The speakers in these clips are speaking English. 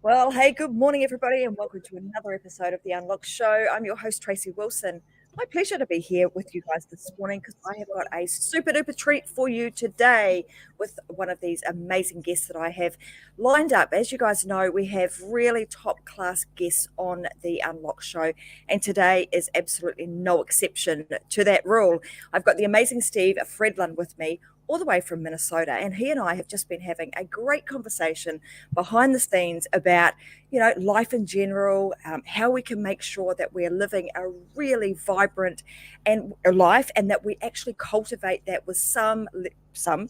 Well, hey, good morning, everybody, and welcome to another episode of The Unlock Show. I'm your host, Tracy Wilson. My pleasure to be here with you guys this morning because I have got a super duper treat for you today with one of these amazing guests that I have lined up. As you guys know, we have really top class guests on The Unlock Show, and today is absolutely no exception to that rule. I've got the amazing Steve Fredlund with me, all the way from Minnesota, and he and I have just been having a great conversation behind the scenes about life in general, how we can make sure that we're living a really vibrant and life, and that we actually cultivate that with some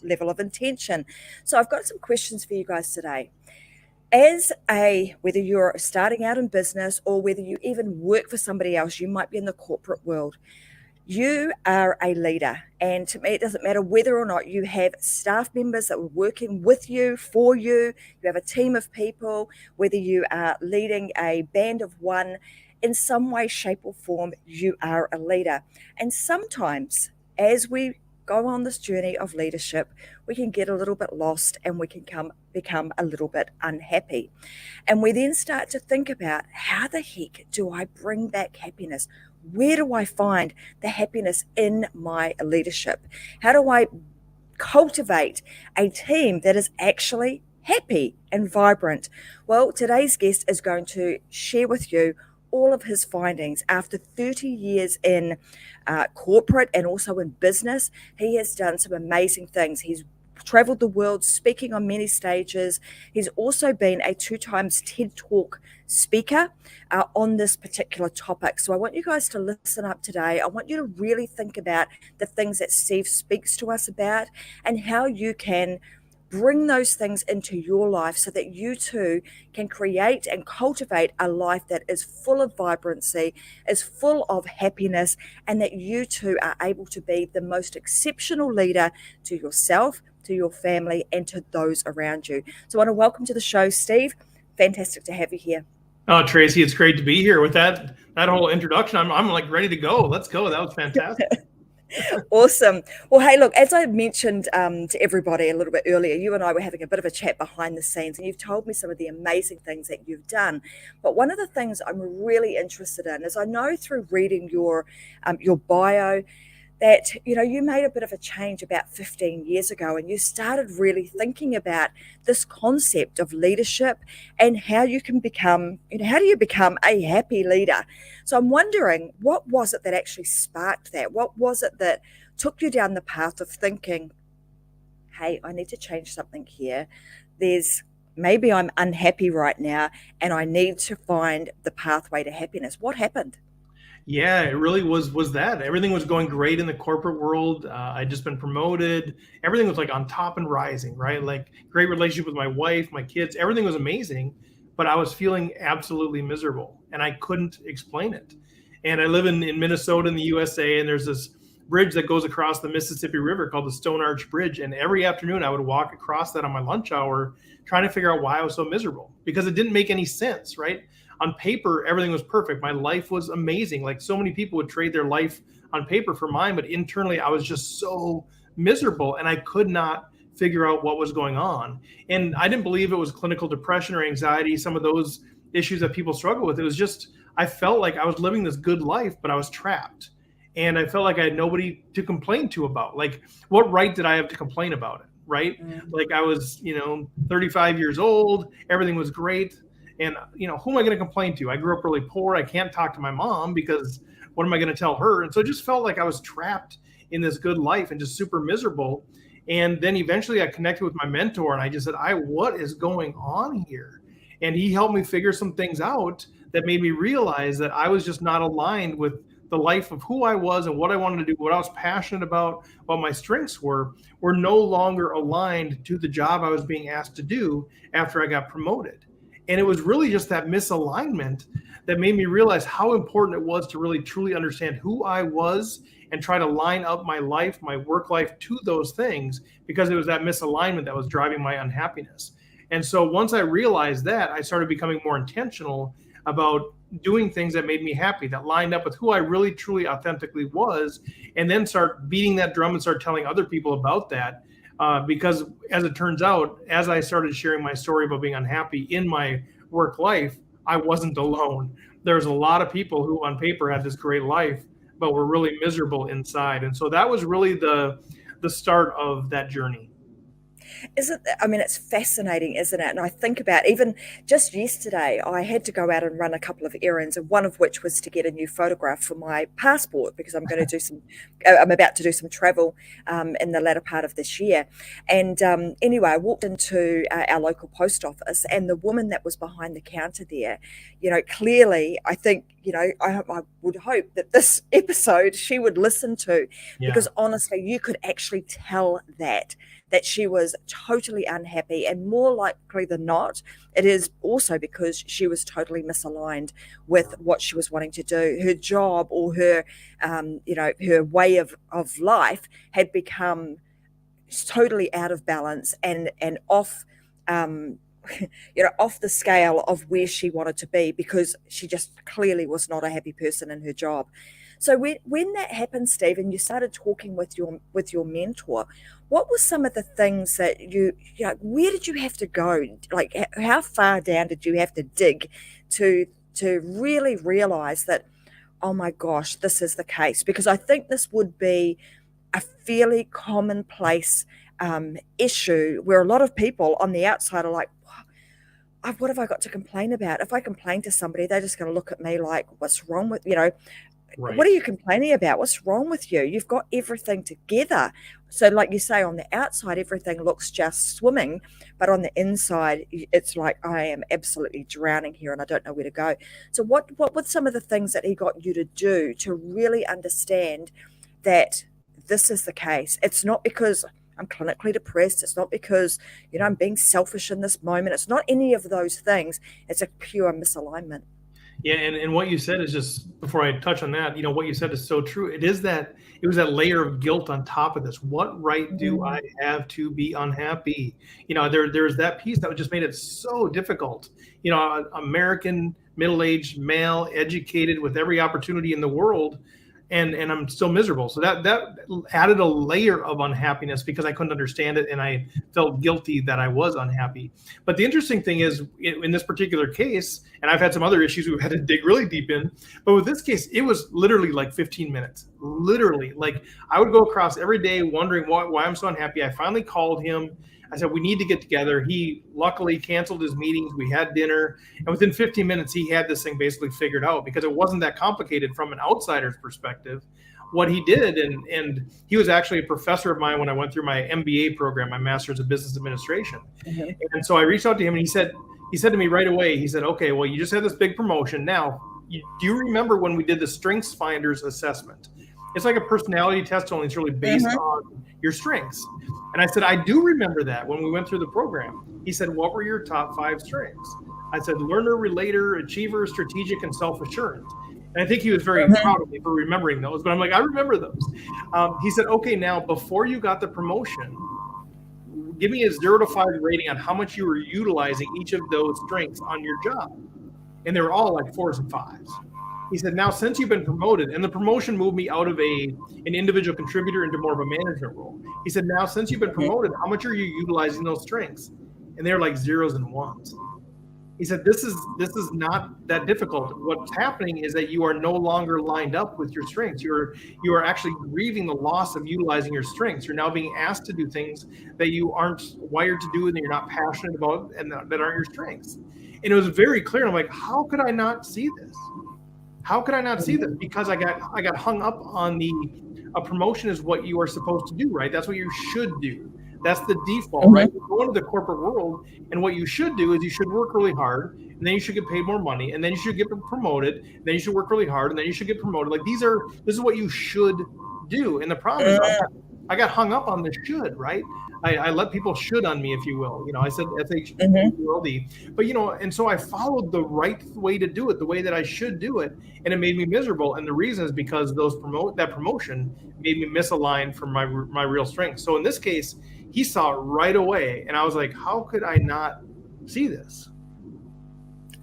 level of intention. So I've got some questions for you guys today. Whether you're starting out in business or whether you even work for somebody else, you might be in the corporate world. You are a leader, and to me, it doesn't matter whether or not you have staff members that are working with you, for you, you have a team of people, whether you are leading a band of one, in some way, shape, or form, you are a leader. And sometimes, as we go on this journey of leadership, we can get a little bit lost and we can become a little bit unhappy. And we then start to think about, how the heck do I bring back happiness? Where do I find the happiness in my leadership? How do I cultivate a team that is actually happy and vibrant? Well, today's guest is going to share with you all of his findings. After 30 years in corporate and also in business, he has done some amazing things. He's traveled the world speaking on many stages. He's also been a 2 times TED Talk speaker on this particular topic. So I want you guys to listen up today. I want you to really think about the things that Steve speaks to us about and how you can bring those things into your life so that you too can create and cultivate a life that is full of vibrancy, is full of happiness, and that you too are able to be the most exceptional leader to yourself, to your family, and to those around you. So I want to welcome to the show, Steve. Fantastic to have you here. Oh, Tracy, it's great to be here. With that whole introduction, I'm like ready to go. Let's go. That was fantastic. Awesome. Well, hey, look, as I mentioned to everybody a little bit earlier, you and I were having a bit of a chat behind the scenes, and you've told me some of the amazing things that you've done. But one of the things I'm really interested in is, I know through reading your bio that you made a bit of a change about 15 years ago, and you started really thinking about this concept of leadership and how you can become, how do you become a happy leader? So I'm wondering, what was it that actually sparked that? What was it that took you down the path of thinking, hey, I need to change something here? Maybe I'm unhappy right now and I need to find the pathway to happiness. What happened? Yeah, it really was that. Everything was going great in the corporate world. I'd just been promoted. Everything was like on top and rising, right? Like great relationship with my wife, my kids. Everything was amazing, but I was feeling absolutely miserable and I couldn't explain it. And I live in Minnesota in the USA, and there's this bridge that goes across the Mississippi River called the Stone Arch Bridge. And every afternoon I would walk across that on my lunch hour, trying to figure out why I was so miserable, because it didn't make any sense, right? On paper, everything was perfect. My life was amazing. Like so many people would trade their life on paper for mine, but internally I was just so miserable and I could not figure out what was going on. And I didn't believe it was clinical depression or anxiety, some of those issues that people struggle with. It was just, I felt like I was living this good life, but I was trapped. And I felt like I had nobody to complain to about. Like, what right did I have to complain about it? Right? Like I was, 35 years old, everything was great. And, who am I going to complain to? I grew up really poor. I can't talk to my mom because what am I going to tell her? And so it just felt like I was trapped in this good life and just super miserable. And then eventually I connected with my mentor and I just said, what is going on here? And he helped me figure some things out that made me realize that I was just not aligned with the life of who I was and what I wanted to do, what I was passionate about, what my strengths were no longer aligned to the job I was being asked to do after I got promoted. And it was really just that misalignment that made me realize how important it was to really truly understand who I was and try to line up my life, my work life to those things, because it was that misalignment that was driving my unhappiness. And so once I realized that, I started becoming more intentional about doing things that made me happy, that lined up with who I really, truly, authentically was, and then start beating that drum and start telling other people about that. Because as it turns out, as I started sharing my story about being unhappy in my work life, I wasn't alone. There's a lot of people who on paper had this great life, but were really miserable inside. And so that was really the start of that journey. I mean, it's fascinating, isn't it? And I think about even just yesterday, I had to go out and run a couple of errands, and one of which was to get a new photograph for my passport because I'm about to do some travel in the latter part of this year. And anyway, I walked into our local post office, and the woman that was behind the counter there, clearly, I think, I would hope that this episode she would listen to, because honestly, you could actually tell that she was totally unhappy, and more likely than not, it is also because she was totally misaligned with what she was wanting to do. Her job or her, her way of life had become totally out of balance and off, off the scale of where she wanted to be, because she just clearly was not a happy person in her job. So when that happened, Steve, and you started talking with your mentor, what were some of the things that where did you have to go? Like, how far down did you have to dig to really realize that, oh my gosh, this is the case? Because I think this would be a fairly commonplace issue where a lot of people on the outside are like, what have I got to complain about? If I complain to somebody, they're just going to look at me like, what's wrong with, Right. What are you complaining about? What's wrong with you? You've got everything together. So like you say, on the outside, everything looks just swimming, but on the inside, it's like, I am absolutely drowning here and I don't know where to go. So what were some of the things that he got you to do to really understand that this is the case? It's not because I'm clinically depressed. It's not because, I'm being selfish in this moment. It's not any of those things. It's a pure misalignment. Yeah, and what you said is just, before I touch on that, what you said is so true. It was that layer of guilt on top of this. What right do I have to be unhappy? There's that piece that just made it so difficult. American, middle-aged, male, educated, with every opportunity in the world, and I'm still miserable. So that added a layer of unhappiness because I couldn't understand it, and I felt guilty that I was unhappy. But the interesting thing is, in this particular case, and I've had some other issues we've had to dig really deep in, but with this case, it was literally like 15 minutes. Literally, like I would go across every day wondering why I'm so unhappy. I finally called him. I said, we need to get together. He luckily canceled his meetings. We had dinner. And within 15 minutes, he had this thing basically figured out, because it wasn't that complicated from an outsider's perspective. What he did, and he was actually a professor of mine when I went through my MBA program, my Master's of Business Administration. Mm-hmm. And so I reached out to him, and he said to me right away, he said, okay, well, you just had this big promotion. Now, do you remember when we did the Strengths Finders assessment? It's like a personality test, only it's really based on your strengths. And I said, I do remember that when we went through the program. He said, what were your top 5 strengths? I said, learner, relator, achiever, strategic, and self-assurance. And I think he was very proud of me for remembering those. But I'm like, I remember those. He said, okay, now before you got the promotion, give me a 0 to 5 rating on how much you were utilizing each of those strengths on your job. And they were all like 4s and 5s. He said, now, since you've been promoted, and the promotion moved me out of an individual contributor into more of a management role. He said, now, since you've been promoted, how much are you utilizing those strengths? And they're like 0s and 1s. He said, this is not that difficult. What's happening is that you are no longer lined up with your strengths. You are actually grieving the loss of utilizing your strengths. You're now being asked to do things that you aren't wired to do and that you're not passionate about and that aren't your strengths. And it was very clear. I'm like, how could I not see this? How could I not see this? Because I got hung up on a promotion is what you are supposed to do, right? That's what you should do. That's the default, right? You go into the corporate world, and what you should do is you should work really hard, and then you should get paid more money, and then you should get promoted, and then you should work really hard, and then you should get promoted. Like this is what you should do. And the problem is I got hung up on the should, right? I let people should on me, if you will. I said S-H-U-L-D. But, and so I followed the right way to do it, the way that I should do it, and it made me miserable. And the reason is because that promotion made me misaligned from my real strength. So in this case, he saw it right away, and I was like, how could I not see this?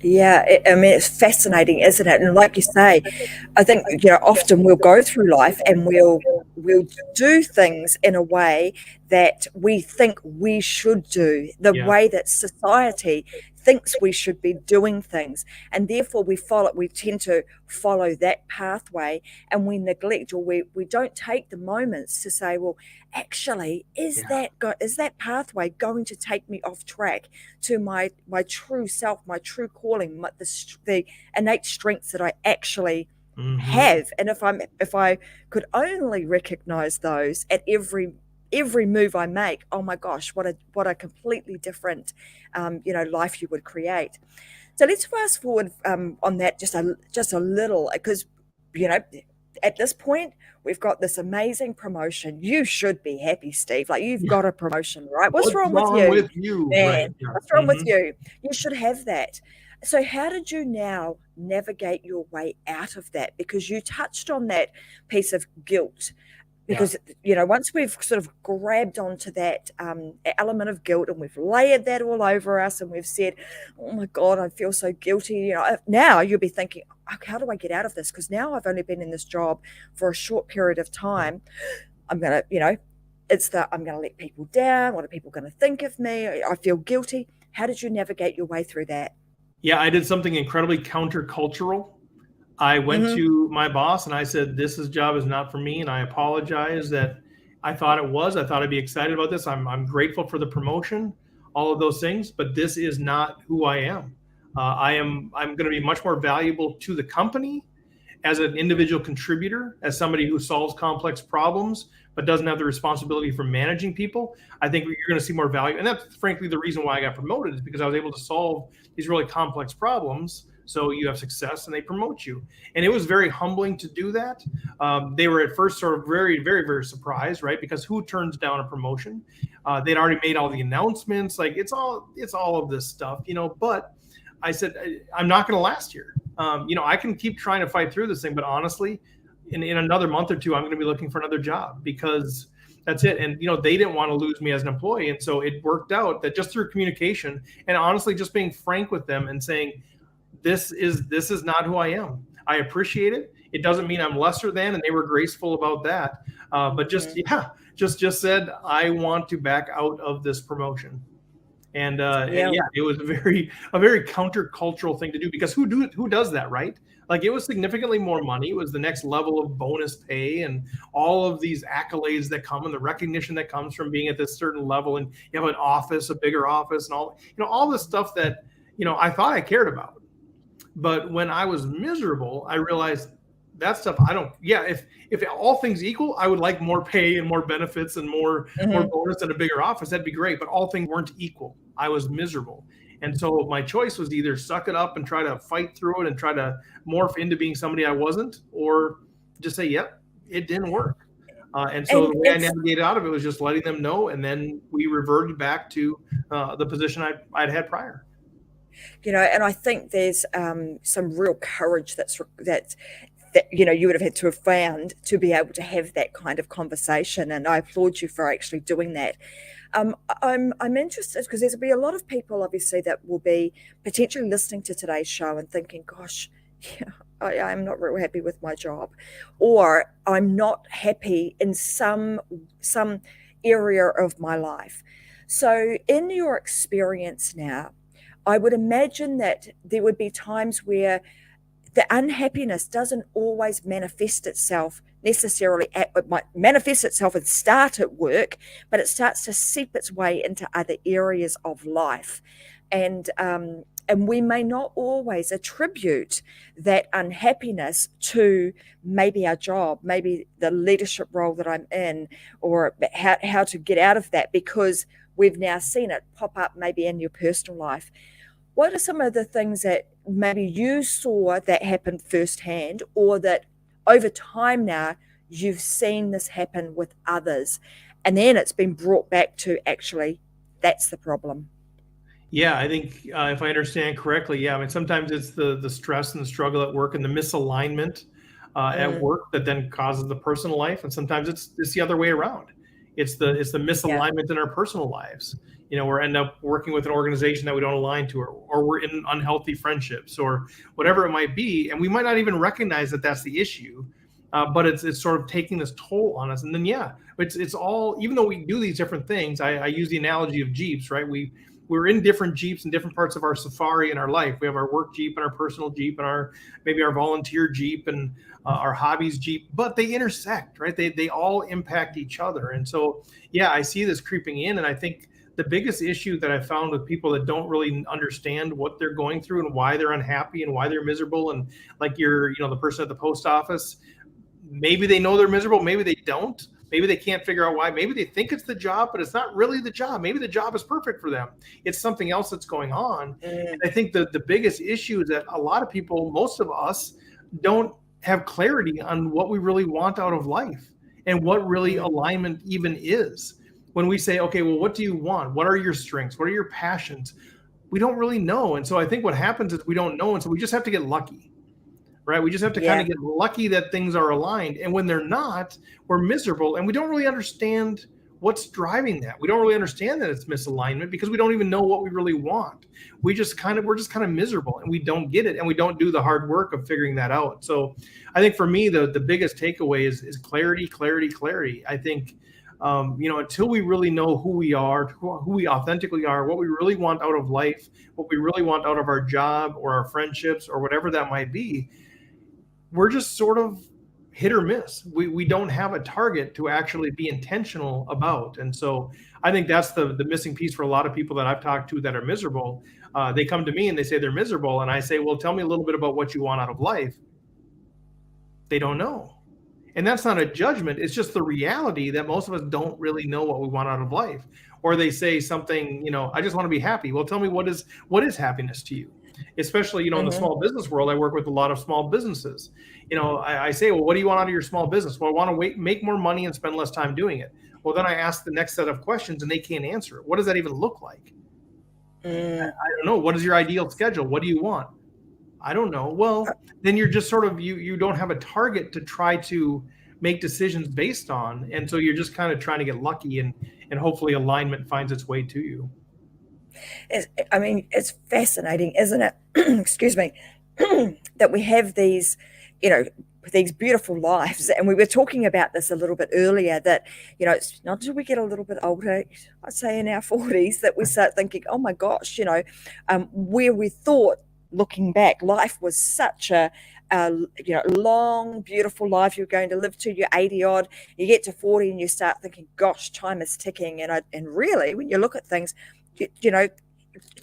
Yeah, it's fascinating, isn't it? And like you say, I think often we'll go through life and we'll do things in a way that we think we should do, the Yeah. way that society thinks we should be doing things, and therefore we tend to follow that pathway, and we neglect, or we don't take the moments to say, well, actually, Yeah. is that pathway going to take me off track to my true self, my true calling, the innate strengths that I actually Hmm. have? And if I could only recognize those at every move I make, oh my gosh, what a completely different life you would create. So let's fast forward on that just a little, because you know at this point we've got this amazing promotion. You should be happy, Steve. Like, you've Yeah. got a promotion, right? What's What's wrong with wrong you, with you? Right. man? Yeah. What's wrong with you? You should have that. So how did you now navigate your way out of that? Because you touched on that piece of guilt, Yeah. because once we've sort of grabbed onto that element of guilt, and we've layered that all over us, and we've said, oh my god, I feel so guilty, now you'll be thinking, okay, how do I get out of this? Because now I've only been in this job for a short period of Yeah. time. I'm gonna I'm gonna let people down. What are people going to think of me? I feel guilty. How did you navigate your way through that? Yeah. I did something incredibly countercultural. I went Mm-hmm. to my boss and I said, "This job is not for me," and I apologize that I thought it was. I thought I'd be excited about this. I'm grateful for the promotion, all of those things, but this is not who I am. I'm going to be much more valuable to the company as an individual contributor, as somebody who solves complex problems but doesn't have the responsibility for managing people. I think you're going to see more value, and that's frankly the reason why I got promoted, is because I was able to solve these really complex problems. So you have success, and they promote you, and it was very humbling to do that. They were at first sort of very, very, very surprised, right? Because who turns down a promotion? They'd already made all the announcements, like it's all of this stuff, But I said, I'm not going to last here. I can keep trying to fight through this thing, but honestly, in another month or two, I'm going to be looking for another job, because that's it. And, they didn't want to lose me as an employee. And so it worked out that just through communication, and honestly, just being frank with them and saying, this is not who I am. I appreciate it. It doesn't mean I'm lesser than, and they were graceful about that. But just, Mm-hmm. yeah, just said, I want to back out of this promotion. And Yeah. yeah, it was a very countercultural thing to do, because who does that, right? Like, it was significantly more money. It was the next level of bonus pay and all of these accolades that come, and the recognition that comes from being at this certain level, and you have an office, a bigger office, and all this stuff that I thought I cared about. But when I was miserable, I realized that stuff I don't. Yeah, if all things equal, I would like more pay and more benefits and more Mm-hmm. bonus and a bigger office. That'd be great. But all things weren't equal. I was miserable, and so my choice was either suck it up and try to fight through it and try to morph into being somebody I wasn't, or just say, "Yep, it didn't work." And so And the way I it's navigated out of it was just letting them know, and then we reverted back to the position I'd had prior. and I think there's some real courage that you would have had to have found to be able to have that kind of conversation, and I applaud you for actually doing that. I'm interested, because there'll be a lot of people obviously that will be potentially listening to today's show and thinking, gosh, yeah, I'm not real happy with my job, or I'm not happy in some area of my life. So in your experience now, I would imagine that there would be times where the unhappiness doesn't always manifest itself necessarily it might manifest itself and start at work, but it starts to seep its way into other areas of life. And we may not always attribute that unhappiness to maybe our job, maybe the leadership role that I'm in, or how to get out of that, because we've now seen it pop up maybe in your personal life. What are some of the things that maybe you saw that happened firsthand, or that over time now you've seen this happen with others, and then it's been brought back to actually that's the problem? Yeah, I think if I understand correctly, yeah, I mean, sometimes it's the stress and the struggle at work and the misalignment at Mm, work that then causes the personal life, and sometimes it's the other way around. It's the yeah. misalignment in our personal lives. We end up working with an organization that we don't align to, or we're in unhealthy friendships, or whatever it might be, and we might not even recognize that that's the issue, but it's sort of taking this toll on us. And then, yeah, It's all, even though we do these different things, I use the analogy of Jeeps, right? We're in different Jeeps in different parts of our safari in our life. We have our work Jeep and our personal Jeep and maybe our volunteer Jeep and our hobbies Jeep, but they intersect, right? They all impact each other. And so, yeah, I see this creeping in. And I think the biggest issue that I found with people that don't really understand what they're going through and why they're unhappy and why they're miserable, and like the person at the post office, maybe they know they're miserable, maybe they don't. Maybe they can't figure out why. Maybe they think it's the job, but it's not really the job. Maybe the job is perfect for them. It's something else that's going on. And I think the biggest issue is that a lot of people, most of us, don't have clarity on what we really want out of life and what really alignment even is. When we say, okay, well, what do you want? What are your strengths? What are your passions? We don't really know. And so I think what happens is we don't know. And so we just have to get lucky. Right? We just have to kind of get lucky that things are aligned. And when they're not, we're miserable. And we don't really understand what's driving that. We don't really understand that it's misalignment because we don't even know what we really want. We're just kind of miserable and we don't get it. And we don't do the hard work of figuring that out. So I think for me, the biggest takeaway is clarity, clarity, clarity. I think, until we really know who we are, who we authentically are, what we really want out of life, what we really want out of our job or our friendships or whatever that might be, we're just sort of hit or miss. We don't have a target to actually be intentional about. And so I think that's the missing piece for a lot of people that I've talked to that are miserable. They come to me and they say they're miserable. And I say, well, tell me a little bit about what you want out of life. They don't know. And that's not a judgment. It's just the reality that most of us don't really know what we want out of life. Or they say something, I just want to be happy. Well, tell me what is happiness to you? Especially, in the small business world, I work with a lot of small businesses. I say, well, what do you want out of your small business? Well, I want to make more money and spend less time doing it. Well, then I ask the next set of questions and they can't answer it. What does that even look like? I don't know. What is your ideal schedule? What do you want? I don't know. Well, then you're just sort of, you don't have a target to try to make decisions based on. And so you're just kind of trying to get lucky and hopefully alignment finds its way to you. It's fascinating, isn't it? Excuse me, that we have these, these beautiful lives. And we were talking about this a little bit earlier, that, it's not until we get a little bit older, I'd say in our 40s, that we start thinking, oh my gosh, where we thought, looking back, life was such a long, beautiful life you're going to live to your 80 odd. You get to 40 and you start thinking, gosh, time is ticking. And really, when you look at things,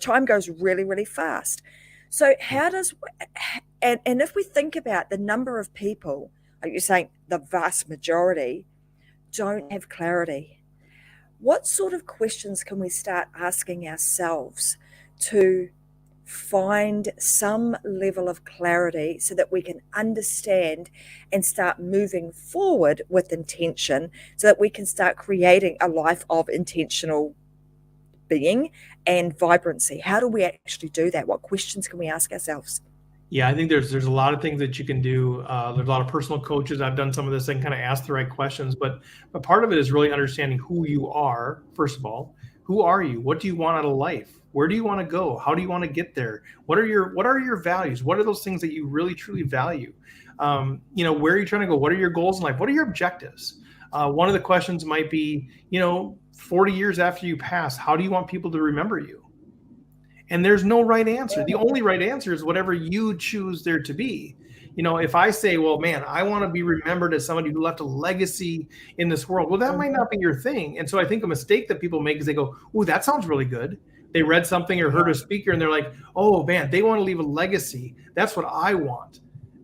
time goes really, really fast. So and if we think about the number of people, like you're saying, the vast majority don't have clarity, what sort of questions can we start asking ourselves to find some level of clarity so that we can understand and start moving forward with intention, so that we can start creating a life of intentional being and vibrancy? How do we actually do that? What questions can we ask ourselves? Yeah, I think there's a lot of things that you can do. There's a lot of personal coaches. I've done some of this and kind of ask the right questions, but part of it is really understanding who you are. First of all, who are you? What do you want out of life? Where do you want to go? How do you want to get there? What are your values? What are those things that you really truly value? Where are you trying to go? What are your goals in life? What are your objectives? One of the questions might be, 40 years after you pass, how do you want people to remember you? And there's no right answer. The only right answer is whatever you choose there to be. If I say, well, man, I want to be remembered as somebody who left a legacy in this world, well, that might not be your thing. And so I think a mistake that people make is they go, oh, that sounds really good. They read something or heard a speaker and they're like, oh man, they want to leave a legacy. That's what I want.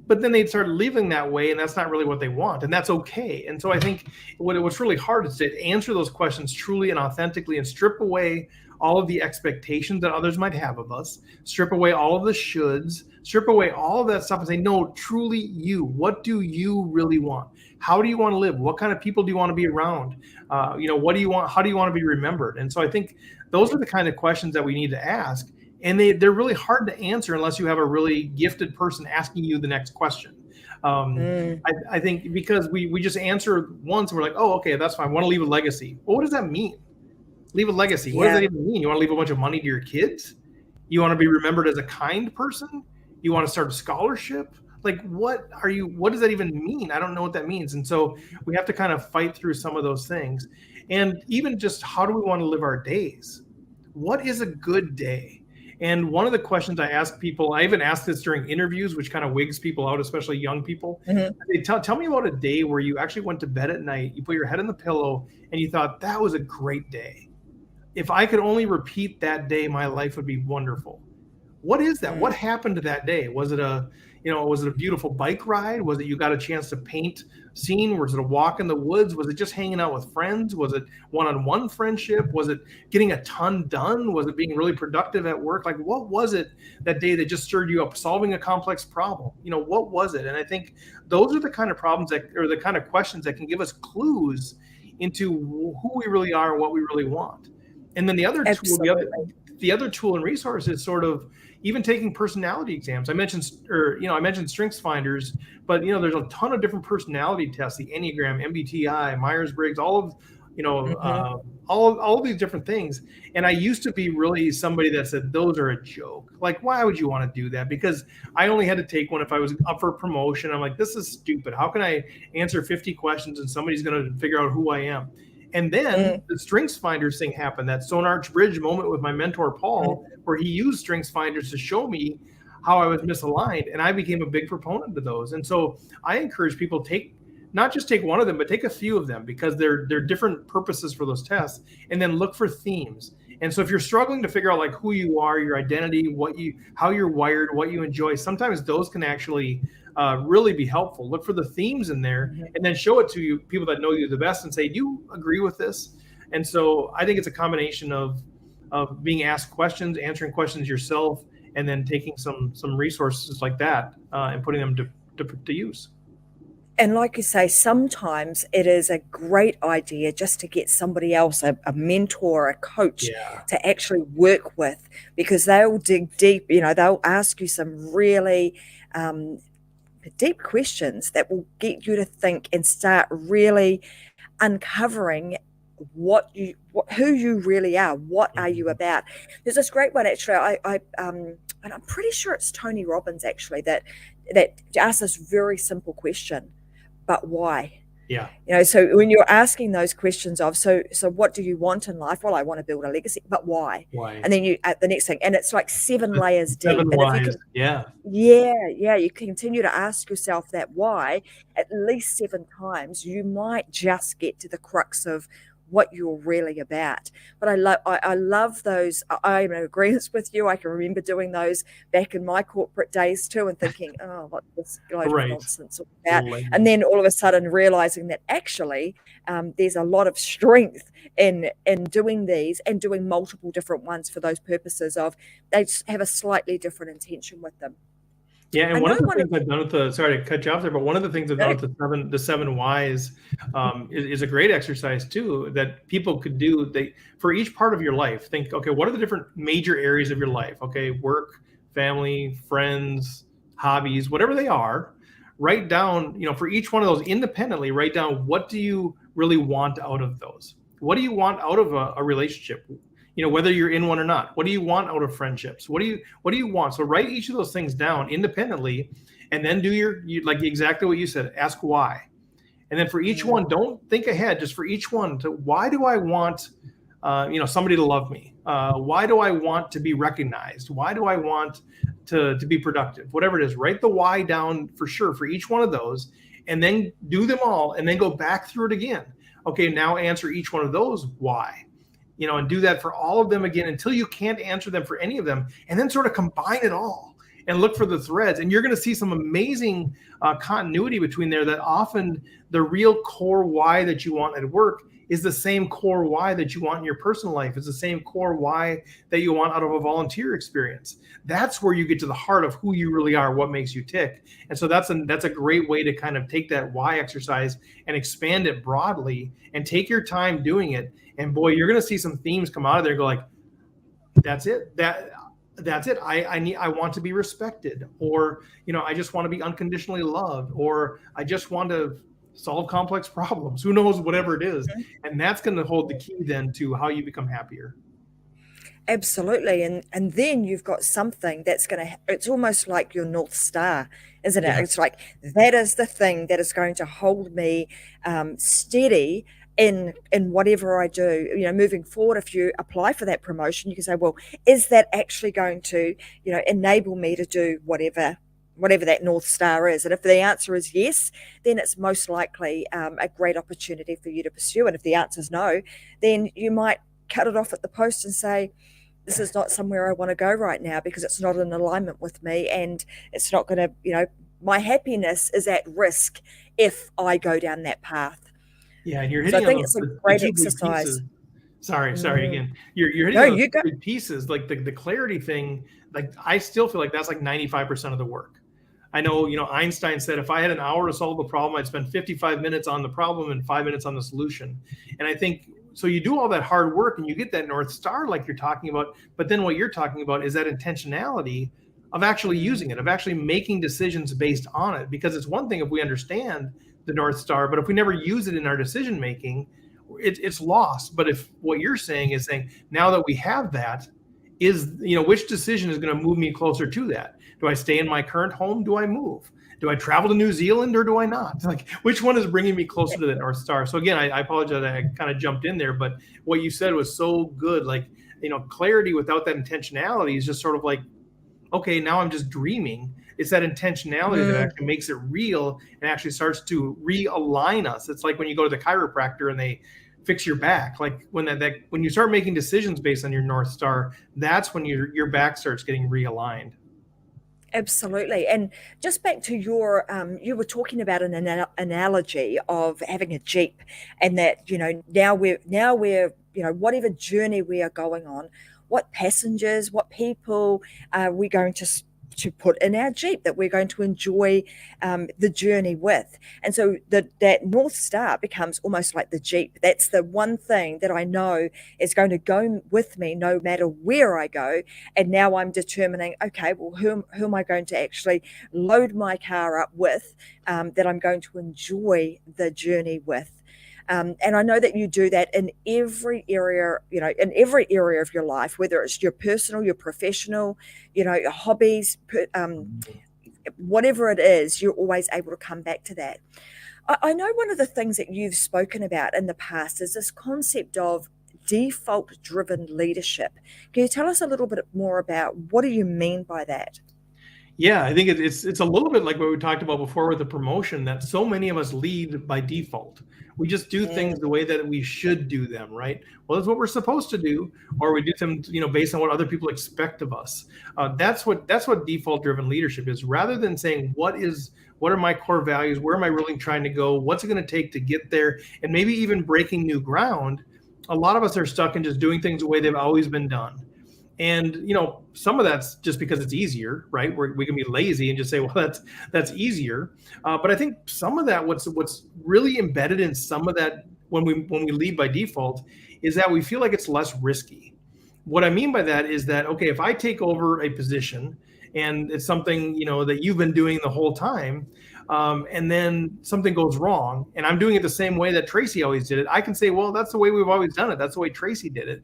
But then they start living that way, and that's not really what they want, and that's okay. And so I think what's really hard is to answer those questions truly and authentically and strip away all of the expectations that others might have of us, strip away all of the shoulds, strip away all of that stuff and say, no, truly you. What do you really want? How do you want to live? What kind of people do you want to be around? What do you want? How do you want to be remembered? And so I think those are the kind of questions that we need to ask. And they're really hard to answer unless you have a really gifted person asking you the next question. I think because we just answer once and we're like, oh, okay, that's fine. I want to leave a legacy. Well, what does that mean? Leave a legacy. What does that even mean? You want to leave a bunch of money to your kids? You want to be remembered as a kind person? You want to start a scholarship? like, what does that even mean? I don't know what that means. And so we have to kind of fight through some of those things. And even just, how do we want to live our days? What is a good day? And one of the questions I ask people, I even ask this during interviews, which kind of wigs people out, especially young people. Mhm. They tell me about a day where you actually went to bed at night, you put your head on the pillow, and you thought, that was a great day. If I could only repeat that day, my life would be wonderful. What is that? What happened to that day? Was it a beautiful bike ride? Was it you got a chance to paint scene? Was it a walk in the woods? Was it just hanging out with friends? Was it one-on-one friendship? Was it getting a ton done? Was it being really productive at work? Like, what was it that day that just stirred you up, solving a complex problem? What was it? And I think those are the kind of problems or the kind of questions that can give us clues into who we really are and what we really want. And then the other tool, Absolutely. the other tool and resource is sort of even taking personality exams. I mentioned Strengths Finders, but there's a ton of different personality tests: the Enneagram, MBTI, Myers-Briggs, all of all of these different things. And I used to be really somebody that said those are a joke. Like, why would you want to do that? Because I only had to take one if I was up for promotion. I'm like, this is stupid. How can I answer 50 questions and somebody's going to figure out who I am? And then the Strengths Finders thing happened, that Stone Arch Bridge moment with my mentor, Paul, where he used Strengths Finders to show me how I was misaligned. And I became a big proponent of those. And so I encourage people not just take one of them, but take a few of them, because they're different purposes for those tests, and then look for themes. And so if you're struggling to figure out like who you are, your identity, how you're wired, what you enjoy, sometimes those can actually really be helpful. Look for the themes in there, and then show it to people that know you the best and say, do you agree with this? And so I think it's a combination of being asked questions, answering questions yourself, and then taking some resources like that and putting them to use. And like you say, sometimes it is a great idea just to get somebody else, a mentor, a coach, to actually work with, because they'll dig deep. They'll ask you some really deep questions that will get you to think and start really uncovering who you really are. What are you about? There's this great one, actually. And I'm pretty sure it's Tony Robbins, actually, that asks this very simple question: but why? Yeah. So when you're asking those questions of, so what do you want in life? Well, I want to build a legacy, but why? Why? And then the next thing, and it's like 7 layers deep. 7 And whys. if you Yeah. you continue to ask yourself that why at least 7 times, you might just get to the crux of what you're really about. But I love those. I'm in agreement with you. I can remember doing those back in my corporate days too, and thinking, oh, what this load of nonsense about. And then all of a sudden realizing that actually there's a lot of strength in doing these and doing multiple different ones for those purposes of they have a slightly different intention with them. Yeah, and one of the things I've done with sorry to cut you off there, but one of the things I've done with the seven whys is a great exercise too that people could do. For each part of your life, think, okay, what are the different major areas of your life? Okay, work, family, friends, hobbies, whatever they are. Write down, for each one of those independently. Write down, what do you really want out of those? What do you want out of a relationship? Whether you're in one or not. What do you want out of friendships? What do you want? So write each of those things down independently, and then do your like exactly what you said. Ask why, and then for each one, don't think ahead. Just for each one, why do I want, somebody to love me? Why do I want to be recognized? Why do I want to be productive? Whatever it is, write the why down for sure for each one of those, and then do them all, and then go back through it again. Okay, now answer each one of those why. And do that for all of them again until you can't answer them for any of them, and then sort of combine it all and look for the threads. And you're going to see some amazing continuity between there, that often the real core why that you want at work is the same core why that you want in your personal life. It's the same core why that you want out of a volunteer experience. That's where you get to the heart of who you really are, what makes you tick. And so that's a great way to kind of take that why exercise and expand it broadly, and take your time doing it. And boy, you're going to see some themes come out of there. Go like, that's it. That's it. I want to be respected, or, I just want to be unconditionally loved, or I just want to solve complex problems. Who knows, whatever it is. And that's going to hold the key then to how you become happier. Absolutely. And then you've got something that's going to, it's almost like your North Star, isn't it? Yeah. It's like that is the thing that is going to hold me steady in whatever I do. Moving forward, if you apply for that promotion, you can say, well, is that actually going to, enable me to do whatever that North Star is? And if the answer is yes, then it's most likely a great opportunity for you to pursue. And if the answer is no, then you might cut it off at the post and say, this is not somewhere I want to go right now because it's not in alignment with me, and it's not going to, my happiness is at risk if I go down that path. Yeah, and you're So I hitting on think it's a the great two big pieces. exercise. Sorry Mm. again. You're hitting No, on those you go. two big pieces, like the clarity thing. Like I still feel like that's like 95% of the work. I know, Einstein said if I had an hour to solve the problem, I'd spend 55 minutes on the problem and 5 minutes on the solution. And I think so. You do all that hard work and you get that North Star, like you're talking about. But then what you're talking about is that intentionality of actually using it, of actually making decisions based on it. Because it's one thing if we understand the North Star, but if we never use it in our decision making, it's lost. But if what you're saying is saying now that we have that, is which decision is going to move me closer to that? Do I stay in my current home? Do I move? Do I travel to New Zealand or do I not? Like, which one is bringing me closer to that North Star? So again, I apologize, I kind of jumped in there, but what you said was so good. Like, clarity without that intentionality is just sort of like, okay, now I'm just dreaming. It's that intentionality that Mm. actually makes it real and actually starts to realign us. It's like when you go to the chiropractor and they fix your back. Like when when you start making decisions based on your North Star, that's when your back starts getting realigned. Absolutely. And just back to you were talking about an analogy of having a Jeep, and that, now we're, whatever journey we are going on, what passengers, what people are we going to put in our Jeep that we're going to enjoy the journey with. And so that North Star becomes almost like the Jeep. That's the one thing that I know is going to go with me no matter where I go. And now I'm determining, okay, well, who am I going to actually load my car up with, that I'm going to enjoy the journey with. And I know that you do that in every area, in every area of your life, whether it's your personal, your professional, your hobbies, whatever it is, you're always able to come back to that. I know one of the things that you've spoken about in the past is this concept of default driven leadership. Can you tell us a little bit more about what do you mean by that? Yeah, I think it's a little bit like what we talked about before with the promotion, that so many of us lead by default. We just do Mm. things the way that we should do them, right? Well, that's what we're supposed to do, or we do them, based on what other people expect of us. That's what default-driven leadership is. Rather than saying what are my core values, where am I really trying to go, what's it going to take to get there, and maybe even breaking new ground. A lot of us are stuck in just doing things the way they've always been done. And some of that's just because it's easier, right? We can be lazy and just say, well, that's easier. But I think some of that, what's really embedded in some of that when we lead by default, is that we feel like it's less risky. What I mean by that is that, okay, if I take over a position and it's something that you've been doing the whole time, and then something goes wrong, and I'm doing it the same way that Tracy always did it, I can say, well, that's the way we've always done it. That's the way Tracy did it.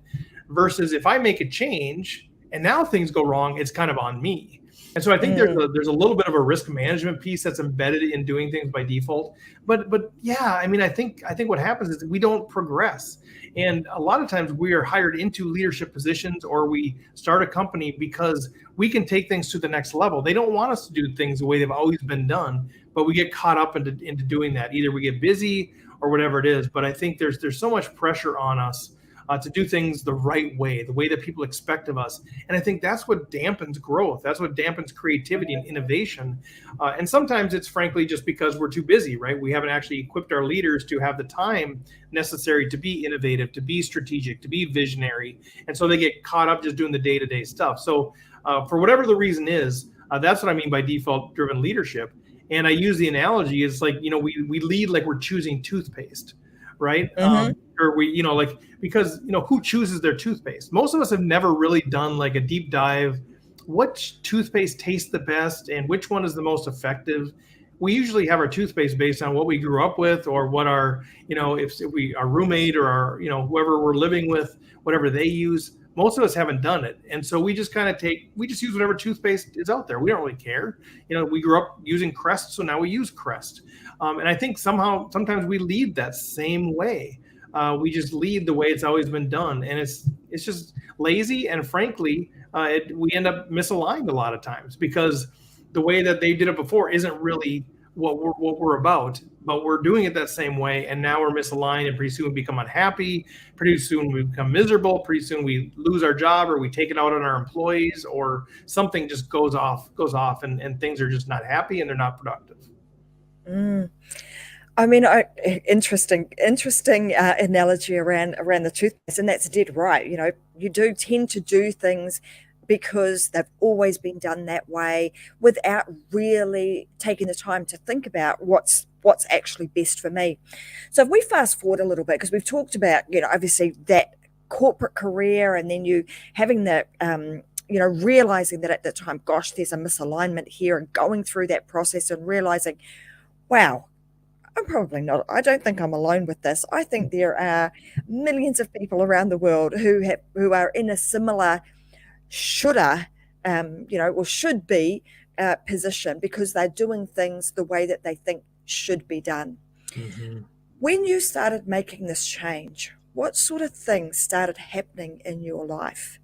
Versus if I make a change and now things go wrong, it's kind of on me. And so I think Mm. there's a little bit of a risk management piece that's embedded in doing things by default. But yeah, I mean, I think what happens is we don't progress. And a lot of times we are hired into leadership positions, or we start a company because we can take things to the next level. They don't want us to do things the way they've always been done, but we get caught up into doing that. Either we get busy or whatever it is. But I think there's so much pressure on us to do things the right way, the way that people expect of us. And I think that's what dampens growth. That's what dampens creativity and innovation. And sometimes it's frankly just because we're too busy, right? We haven't actually equipped our leaders to have the time necessary to be innovative, to be strategic, to be visionary. And so they get caught up just doing the day-to-day stuff. So for whatever the reason is, that's what I mean by default-driven leadership. And I use the analogy, it's like, we lead like we're choosing toothpaste, right? Mm-hmm. Or we, like, because, who chooses their toothpaste? Most of us have never really done like a deep dive. What toothpaste tastes the best and which one is the most effective? We usually have our toothpaste based on what we grew up with, or what our, if we, our roommate or our, whoever we're living with, whatever they use. most of us haven't done it. And so we just use whatever toothpaste is out there. We don't really care. We grew up using Crest, so now we use Crest. And I think sometimes we lead that same way. We just lead the way it's always been done. And it's just lazy. And frankly, we end up misaligned a lot of times because the way that they did it before isn't really what we're about, but we're doing it that same way, and now we're misaligned, and pretty soon we become unhappy, pretty soon we become miserable, pretty soon we lose our job, or we take it out on our employees, or something just goes off, and things are just not happy and they're not productive. I mean, interesting analogy around the toothpaste, and that's dead right. You do tend to do things because they've always been done that way without really taking the time to think about what's actually best for me. So if we fast forward a little bit, because we've talked about, obviously that corporate career, and then you having the, realizing that at the time, gosh, there's a misalignment here, and going through that process and realizing, wow, I don't think I'm alone with this. I think there are millions of people around the world who are in a similar should be position, because they're doing things the way that they think should be done. Mm-hmm. When you started making this change, what sort of things started happening in your life?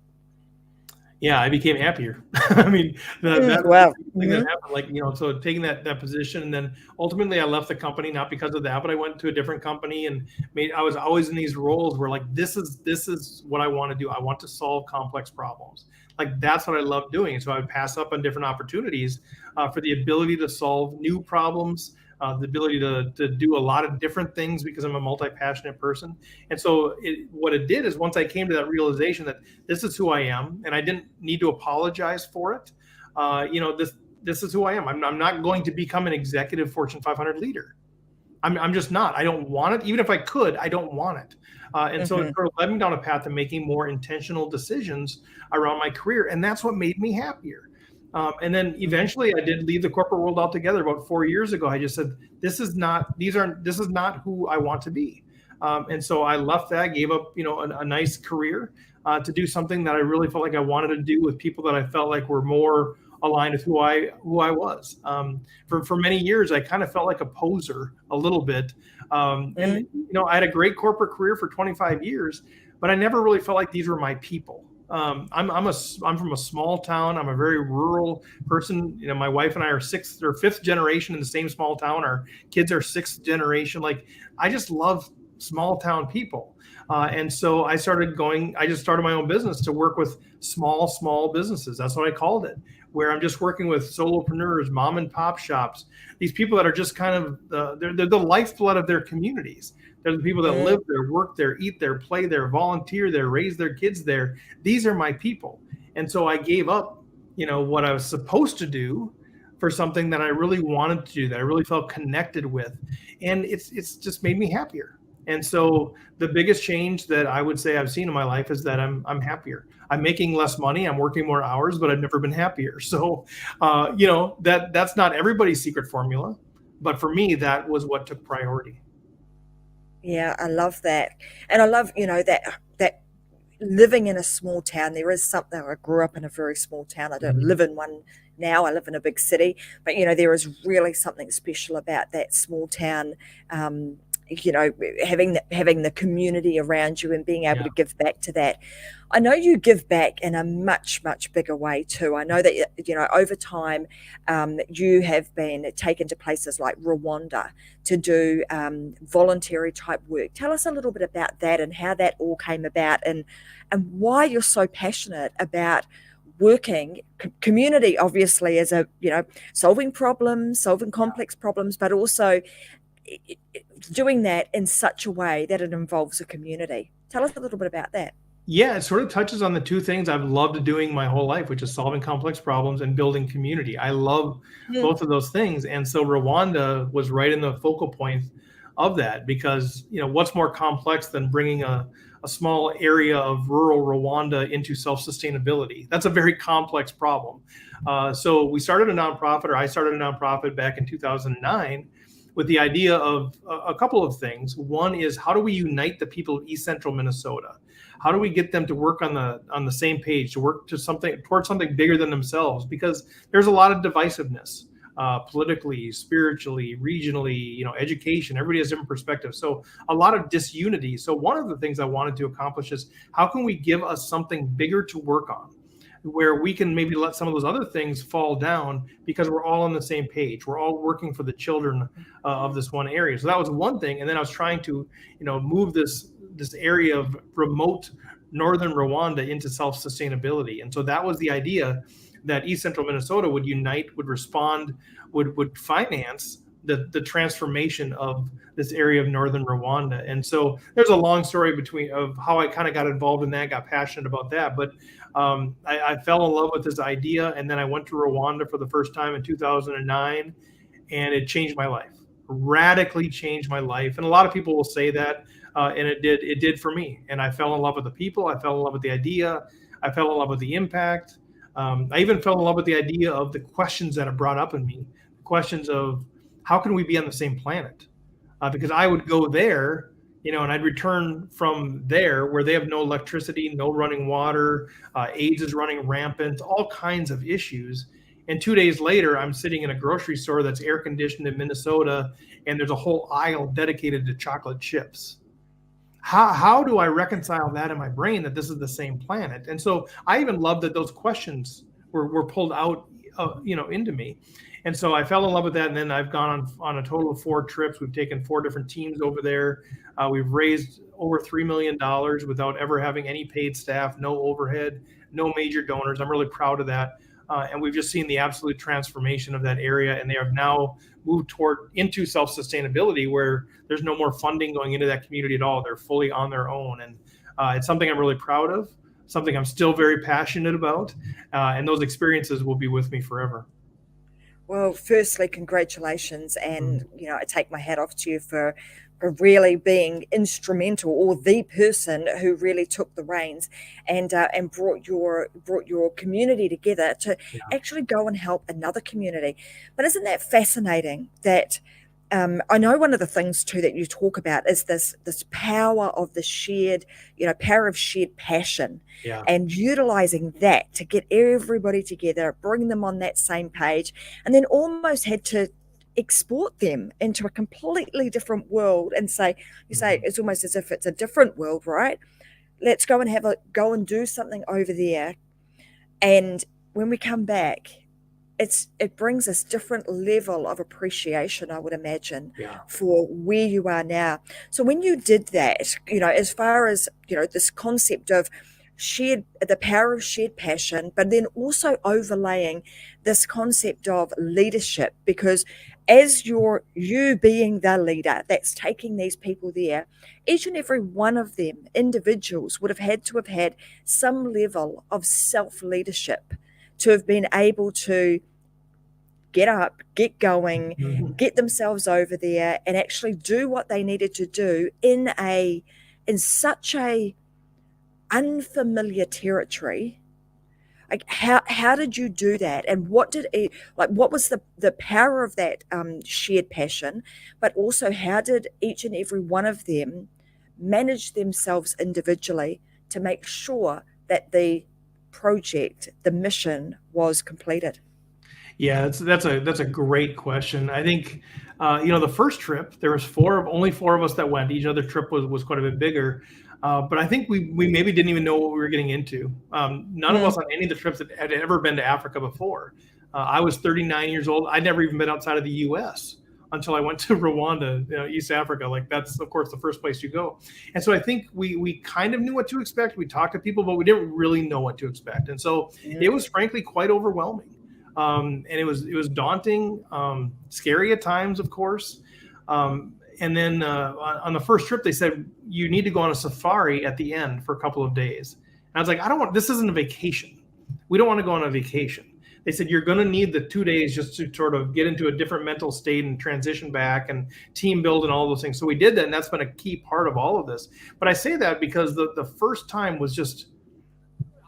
Yeah, I became happier. I mean, that Wow. thing that happened, so taking that position, and then ultimately I left the company, not because of that, but I went to a different company, and I was always in these roles where this is what I want to do. I want to solve complex problems. That's what I love doing. So I would pass up on different opportunities for the ability to solve new problems, the ability to do a lot of different things, because I'm a multi-passionate person. And so what it did is, once I came to that realization that this is who I am, and I didn't need to apologize for it, this is who I am. I'm not going to become an executive Fortune 500 leader. I'm just not. I don't want it. Even if I could, I don't want it. And so it sort of led me down a path of making more intentional decisions around my career. And that's what made me happier. And then eventually I did leave the corporate world altogether about 4 years ago. I just said, this is not who I want to be. And so I left that, gave up, a nice career to do something that I really felt like I wanted to do with people that I felt like were more aligned with who I was. For many years, I kind of felt like a poser a little bit. And I had a great corporate career for 25 years, but I never really felt like these were my people. I'm from a small town. I'm a very rural person. My wife and I are sixth or fifth generation in the same small town. Our kids are sixth generation. I just love small town people. And so I just started my own business to work with small businesses. That's what I called it, where I'm just working with solopreneurs, mom and pop shops, these people that are just kind of, they're the lifeblood of their communities. They're the people that live there, work there, eat there, play there, volunteer there, raise their kids there. These are my people. And so I gave up, what I was supposed to do for something that I really wanted to do, that I really felt connected with. And it's just made me happier. And so the biggest change that I would say I've seen in my life is that I'm happier. I'm making less money. I'm working more hours, but I've never been happier. So, that's not everybody's secret formula, but for me, that was what took priority. Yeah, I love that. And I love, that living in a small town. There is something. I grew up in a very small town. I don't live in one now. I live in a big city, but there is really something special about that small town. Having the community around you and being able to give back to that. I know you give back in a much, much bigger way too. I know that, over time, you have been taken to places like Rwanda to do voluntary type work. Tell us a little bit about that and how that all came about, and why you're so passionate about working community, obviously, as solving complex problems, but also doing that in such a way that it involves a community. Tell us a little bit about that. Yeah, it sort of touches on the two things I've loved doing my whole life, which is solving complex problems and building community. I love both of those things. And so Rwanda was right in the focal point of that, because, what's more complex than bringing a small area of rural Rwanda into self-sustainability? That's a very complex problem. So I started a nonprofit back in 2009 with the idea of a couple of things. One is, how do we unite the people of East Central Minnesota? How do we get them to work on the same page, to work to something towards something bigger than themselves? Because there's a lot of divisiveness, politically, spiritually, regionally, education. Everybody has different perspectives. So a lot of disunity. So one of the things I wanted to accomplish is, how can we give us something bigger to work on, where we can maybe let some of those other things fall down because we're all on the same page. We're all working for the children of this one area. So that was one thing. And then I was trying to, move this area of remote northern Rwanda into self-sustainability. And so that was the idea, that East Central Minnesota would unite, would respond, would finance the transformation of this area of northern Rwanda. And so there's a long story of how I kind of got involved in that, got passionate about that. But I fell in love with this idea, and then I went to Rwanda for the first time in 2009, and it changed my life, radically changed my life. And a lot of people will say that, and it did for me. And I fell in love with the people. I fell in love with the idea. I fell in love with the impact. I even fell in love with the idea of the questions that it brought up in me, questions of, how can we be on the same planet? Because I would go there, and I'd return from there where they have no electricity, no running water, AIDS is running rampant, all kinds of issues. And 2 days later, I'm sitting in a grocery store that's air conditioned in Minnesota, and there's a whole aisle dedicated to chocolate chips. How do I reconcile that in my brain, that this is the same planet? And so I even love that those questions were pulled out, into me. And so I fell in love with that. And then I've gone on a total of 4 trips. We've taken 4 different teams over there. We've raised over $3 million without ever having any paid staff, no overhead, no major donors. I'm really proud of that. And we've just seen the absolute transformation of that area. And they have now moved into self-sustainability, where there's no more funding going into that community at all. They're fully on their own. And it's something I'm really proud of, something I'm still very passionate about. And those experiences will be with me forever. Well, firstly, congratulations, and I take my hat off to you for really being instrumental, or the person who really took the reins and brought your community together to actually go and help another community. But isn't that fascinating? That I know one of the things too that you talk about is this power of the shared, power of shared passion, and utilizing that to get everybody together, bring them on that same page, and then almost had to export them into a completely different world and say, it's almost as if it's a different world, right? Let's go and do something over there, and when we come back, it brings this different level of appreciation, I would imagine, for where you are now. So when you did that, as far as, this concept of the power of shared passion, but then also overlaying this concept of leadership, because as you being the leader that's taking these people there, each and every one of them, individuals, would have had some level of self-leadership to have been able to get up, get going, get themselves over there, and actually do what they needed to do in such a unfamiliar territory. Like, how did you do that, and what was the power of that shared passion, but also how did each and every one of them manage themselves individually to make sure that the project, the mission, was completed? Yeah, that's a great question. I think, the first trip, there was only four of us that went. Each other trip was quite a bit bigger, but I think we maybe didn't even know what we were getting into. None of us on any of the trips had ever been to Africa before. I was 39 years old. I'd never even been outside of the U.S. until I went to Rwanda, East Africa. Like, that's, of course, the first place you go. And so I think we kind of knew what to expect. We talked to people, but we didn't really know what to expect. And so it was frankly quite overwhelming. And it was daunting, scary at times, of course. And then on the first trip, they said, you need to go on a safari at the end for a couple of days. And I was like, this isn't a vacation. We don't want to go on a vacation. They said, you're going to need the 2 days just to sort of get into a different mental state and transition back and team build and all those things. So we did that, and that's been a key part of all of this. But I say that because the first time was just,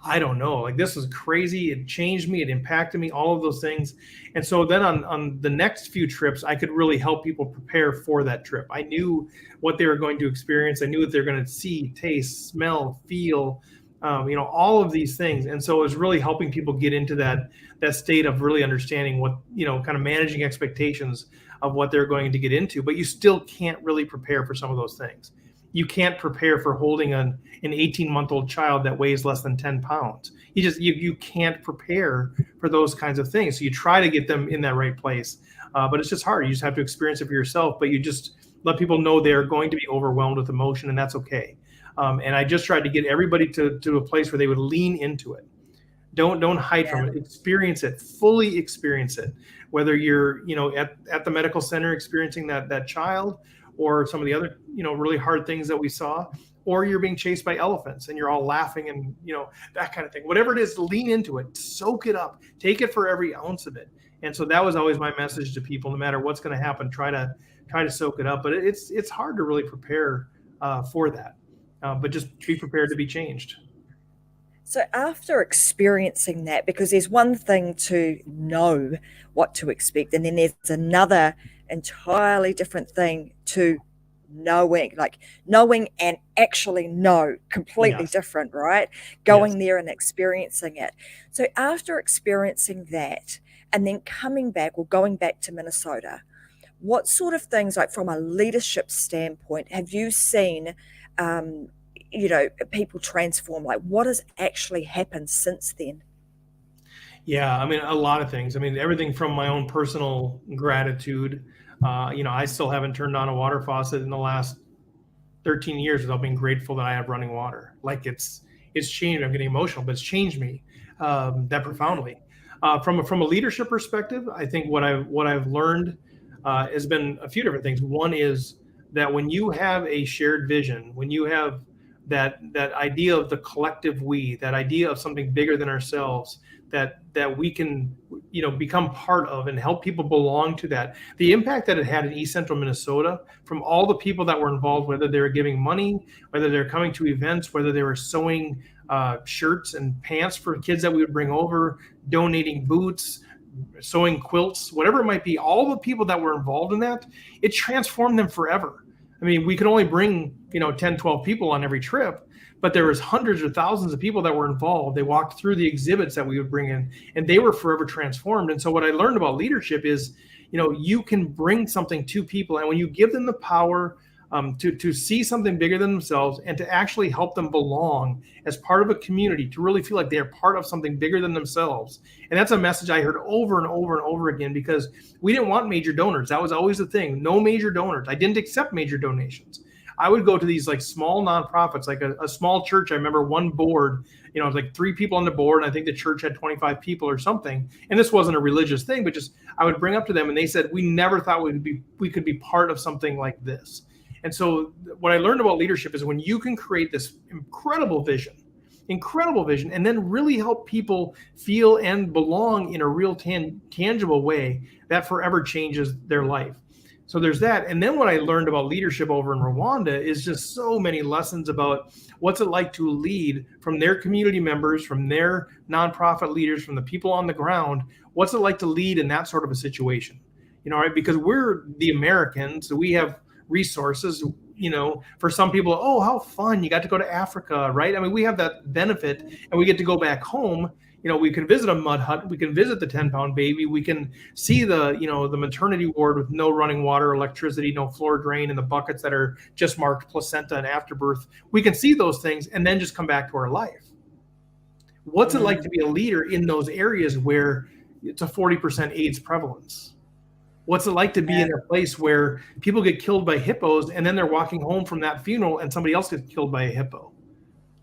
I don't know. Like, this was crazy. It changed me. It impacted me, all of those things. And so then on the next few trips, I could really help people prepare for that trip. I knew what they were going to experience. I knew what they were going to see, taste, smell, feel, all of these things. And so it was really helping people get into that state of really understanding what, kind of managing expectations of what they're going to get into. But you still can't really prepare for some of those things. You can't prepare for holding an 18-month-old child that weighs less than 10 pounds. You can't prepare for those kinds of things. So you try to get them in that right place, but it's just hard. You just have to experience it for yourself. But you just let people know they're going to be overwhelmed with emotion, and that's okay. And I just tried to get everybody to a place where they would lean into it. Don't hide from it. Experience it, fully experience it. Whether you're at the medical center experiencing that child, or some of the other really hard things that we saw, or you're being chased by elephants and you're all laughing and that kind of thing. Whatever it is, lean into it, soak it up, take it for every ounce of it. And so that was always my message to people: no matter what's going to happen, try to soak it up. But it's hard to really prepare for that. But just be prepared to be changed. So after experiencing that, because there's one thing to know what to expect, and then there's another entirely different thing to knowing and actually know, completely Yes. different, right? Yes. Going there and experiencing it. So after experiencing that and then coming back or going back to Minnesota, what sort of things, like from a leadership standpoint, have you seen people transform? Like, what has actually happened since then? Yeah, I mean, a lot of things. I mean, everything from my own personal gratitude. I still haven't turned on a water faucet in the last 13 years without being grateful that I have running water. Like, it's changed. I'm getting emotional, but it's changed me that profoundly. From a leadership perspective, I think what I've learned has been a few different things. One is that when you have a shared vision, when you have that idea of the collective we, that idea of something bigger than ourselves, that we can become part of and help people belong to that. The impact that it had in East Central Minnesota, from all the people that were involved, whether they were giving money, whether they're coming to events, whether they were sewing shirts and pants for kids that we would bring over, donating boots, sewing quilts, whatever it might be, all the people that were involved in that, it transformed them forever. I mean, we could only bring 10, 12 people on every trip, but there was hundreds or thousands of people that were involved. They walked through the exhibits that we would bring in, and they were forever transformed. And so what I learned about leadership is, you can bring something to people, and when you give them the power to see something bigger than themselves and to actually help them belong as part of a community, to really feel like they're part of something bigger than themselves. And that's a message I heard over and over and over again, because we didn't want major donors. That was always the thing. No major donors. I didn't accept major donations. I would go to these like small nonprofits, like a small church. I remember one board, it was like 3 people on the board, and I think the church had 25 people or something. And this wasn't a religious thing, but just I would bring up to them, and they said, we never thought we could be part of something like this. And so what I learned about leadership is when you can create this incredible vision, and then really help people feel and belong in a real tangible way, that forever changes their life. So there's that. And then what I learned about leadership over in Rwanda is just so many lessons about what's it like to lead, from their community members, from their nonprofit leaders, from the people on the ground. What's it like to lead in that sort of a situation? Right? Because we're the Americans, so we have resources. For some people, oh, how fun, you got to go to Africa, right? I mean, we have that benefit, and we get to go back home. We can visit a mud hut, we can visit the 10-pound baby, we can see the maternity ward with no running water, electricity, no floor drain, and the buckets that are just marked placenta and afterbirth. We can see those things and then just come back to our life. What's it like to be a leader in those areas where it's a 40% AIDS prevalence? What's it like to be in a place where people get killed by hippos, and then they're walking home from that funeral and somebody else gets killed by a hippo?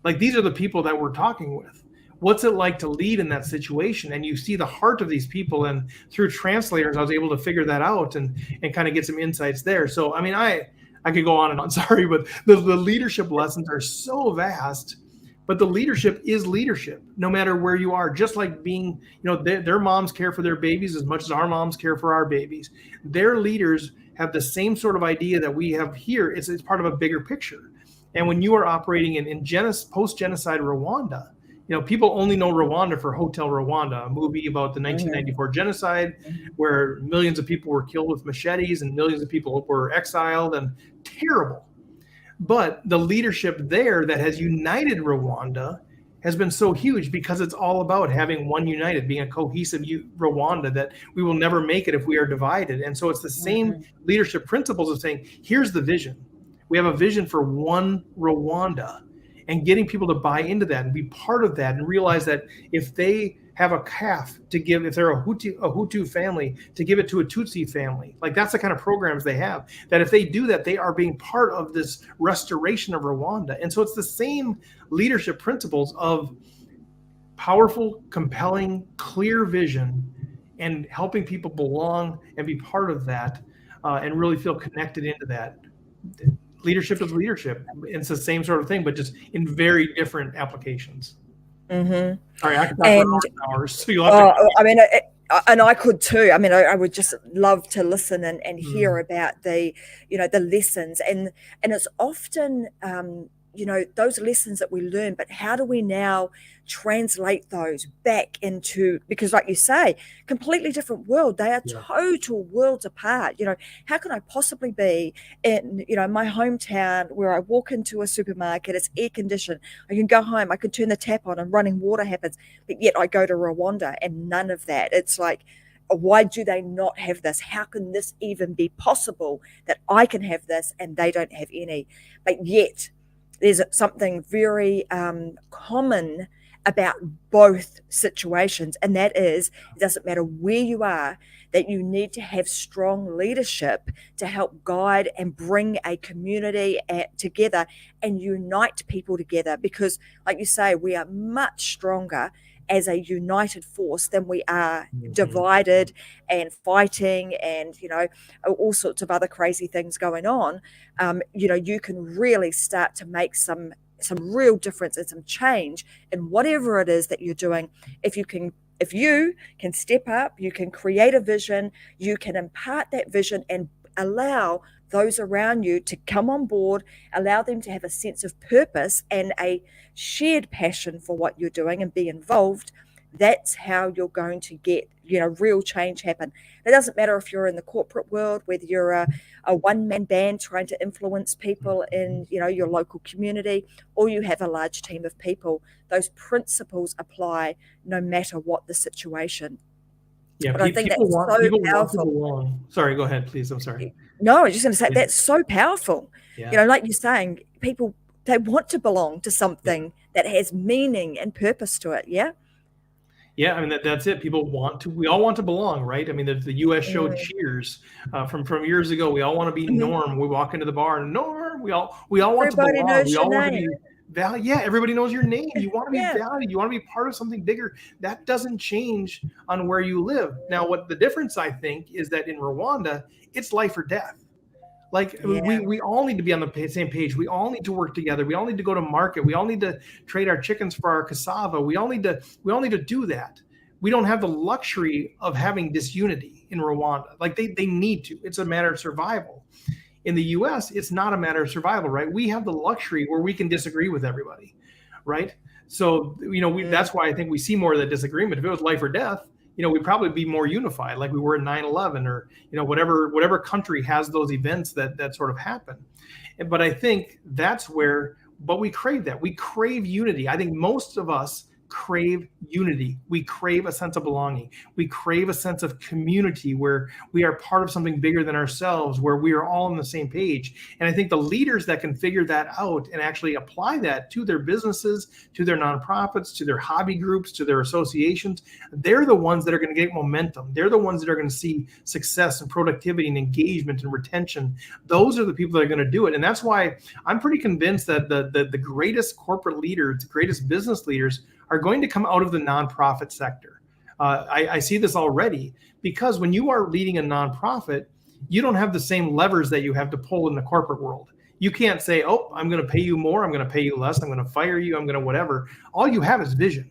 Like, these are the people that we're talking with. What's it like to lead in that situation? And you see the heart of these people, and through translators, I was able to figure that out and kind of get some insights there. So, I mean, I could go on and on, sorry, but the leadership lessons are so vast. But the leadership is leadership, no matter where you are. Just like being, their moms care for their babies as much as our moms care for our babies. Their leaders have the same sort of idea that we have here. It's part of a bigger picture. And when you are operating in post-genocide Rwanda, People only know Rwanda for Hotel Rwanda, a movie about the 1994 genocide, where millions of people were killed with machetes and millions of people were exiled, and terrible. But the leadership there that has united Rwanda has been so huge, because it's all about having one united, being a cohesive Rwanda, that we will never make it if we are divided. And so it's the same leadership principles of saying, here's the vision. We have a vision for one Rwanda, and getting people to buy into that and be part of that, and realize that if they have a calf to give, if they're a Hutu family, to give it to a Tutsi family. Like, that's the kind of programs they have, that if they do that, they are being part of this restoration of Rwanda. And so it's the same leadership principles of powerful, compelling, clear vision, and helping people belong and be part of that, and really feel connected into that. Leadership is leadership. It's the same sort of thing, but just in very different applications. Sorry, I could talk for hours. So you'll have to. I mean, and I could too. I mean, I would just love to listen and hear about the lessons, and it's often those lessons that we learn, but how do we now translate those back into, because like you say, completely different world. They are total worlds apart. How can I possibly be in, my hometown, where I walk into a supermarket, it's air conditioned, I can go home, I can turn the tap on and running water happens, but yet I go to Rwanda and none of that. It's like, why do they not have this? How can this even be possible, that I can have this and they don't have any? But yet there's something very common about both situations, and that is, it doesn't matter where you are, that you need to have strong leadership to help guide and bring a community together and unite people together, because like you say, we are much stronger as a united force than we are divided and fighting and all sorts of other crazy things going on. You can really start to make some real difference and some change in whatever it is that you're doing. If you can step up, you can create a vision, you can impart that vision and allow those around you to come on board, allow them to have a sense of purpose and a shared passion for what you're doing and be involved. That's how you're going to get real change happen. It doesn't matter if you're in the corporate world, whether you're a one-man band trying to influence people in your local community, or you have a large team of people. Those principles apply no matter what the situation. Yeah, but I think that's so powerful. Sorry, go ahead, please. I'm sorry. No, I was just going to say, that's so powerful. Yeah. Like you're saying, people, they want to belong to something that has meaning and purpose to it. Yeah. Yeah, I mean that's it. We all want to belong, right? I mean, the U.S. show Cheers from years ago. We all want to be Norm. We walk into the bar and Norm. We all want to belong. We all want to be valued. Yeah, everybody knows your name. You want to be valued. You want to be part of something bigger. That doesn't change on where you live. Now, what the difference, I think, is that in Rwanda, it's life or death. Like we all need to be on the same page. We all need to work together. We all need to go to market. We all need to trade our chickens for our cassava. We all need to do that. We don't have the luxury of having disunity in Rwanda. Like they need to. It's a matter of survival. In the US, it's not a matter of survival, right? We have the luxury where we can disagree with everybody, right? So, that's why I think we see more of the disagreement. If it was life or death, we'd probably be more unified, like we were in 9/11, or whatever country has those events that sort of happen. But I think that's where, but we crave that. We crave unity. I think most of us crave unity. We crave a sense of belonging. We crave a sense of community where we are part of something bigger than ourselves, where we are all on the same page. And I think the leaders that can figure that out and actually apply that to their businesses, to their nonprofits, to their hobby groups, to their associations, they're the ones that are going to get momentum. They're the ones that are going to see success and productivity and engagement and retention. Those are the people that are going to do it. And that's why I'm pretty convinced that the greatest corporate leaders, the greatest business leaders are going to come out of the nonprofit sector. I see this already, because when you are leading a nonprofit, you don't have the same levers that you have to pull in the corporate world. You can't say, oh, I'm going to pay you more, I'm going to pay you less, I'm going to fire you, I'm going to whatever. All you have is vision.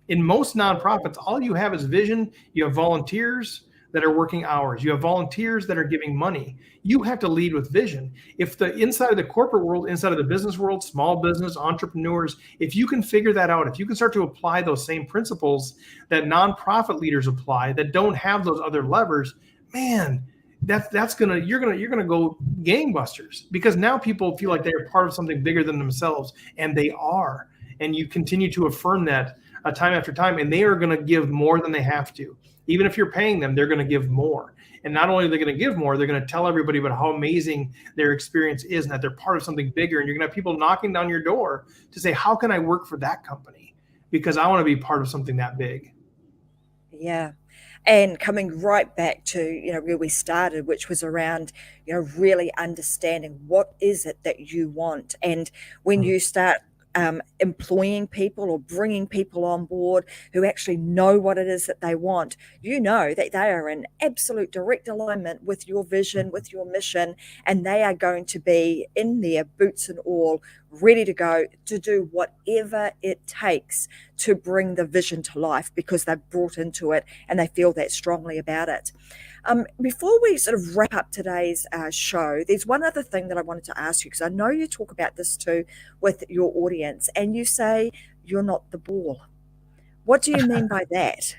In most nonprofits, all you have is vision. You have volunteers. that are working hours. You have volunteers that are giving money. You have to lead with vision. If the inside of the corporate world, inside of the business world, small business, entrepreneurs, if you can figure that out, if you can start to apply those same principles that nonprofit leaders apply that don't have those other levers, man, that's gonna you're gonna go gangbusters, because now people feel like they're part of something bigger than themselves, and they are. And you continue to affirm that time after time, and they are going to give more than they have to. Even if you're paying them, they're going to give more. And not only are they going to give more, they're going to tell everybody about how amazing their experience is and that they're part of something bigger. And you're going to have people knocking down your door to say, how can I work for that company? Because I want to be part of something that big. Yeah. And coming right back to, where we started, which was around, really understanding what is it that you want. And when you start employing people or bringing people on board who actually know what it is that they want, that they are in absolute direct alignment with your vision, with your mission, and they are going to be in there, boots and all, ready to go to do whatever it takes to bring the vision to life, because they've brought into it and they feel that strongly about it. Before we sort of wrap up today's show, there's one other thing that I wanted to ask you, because I know you talk about this too with your audience, and you say you're not the ball. What do you mean by that?